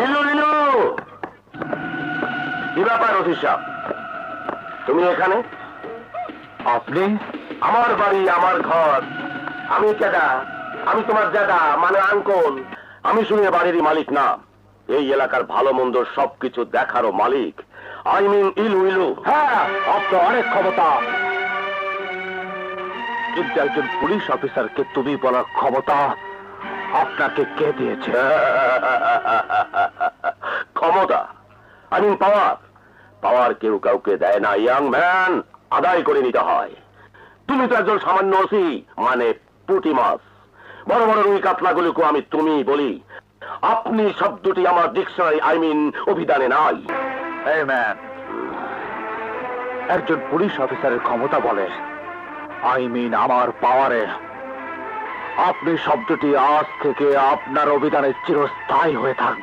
ইলু ইলু, কি ব্যাপার অফিস সাহেব, তুমি এখানে? আপনি? আমার বাড়ি, আমার ঘর, আমি কেডা? আমি তোমার দাদা মানে আঙ্কল। আমি শুনে বাড়িরই মালিক না, এই এলাকার ভালো মন্দ সবকিছু দেখারও মালিক। I mean ইলু ইলু। হ্যাঁ, আপনার অনেক ক্ষমতা, কিন্তু একজন পুলিশ অফিসারকে তুমি বলার ক্ষমতা আপনাকে কে দিয়েছে? ক্ষমতা, আই মিন পাওয়ার। পাওয়ার কেউ কাউকে দেয় না ইয়াং ম্যান, আদায় করে নিতে হয়। তুমি তো একজন সামান্য ওসি, মানে পুঁটি মাছ। বড় বড় রুই কাতলাগুলোকে আমি তুমি বলি। আপনি শব্দটি আমার ডিকশনারি আই মিন অভিধানে নাই। এই ম্যান, একজন পুলিশ অফিসারের ক্ষমতা বলে, আই মিন আমার পাওয়ারে। আপনি শব্দটি আজ থেকে আপনার অভিধানে চিরস্থায়ী হয়ে থাকবে।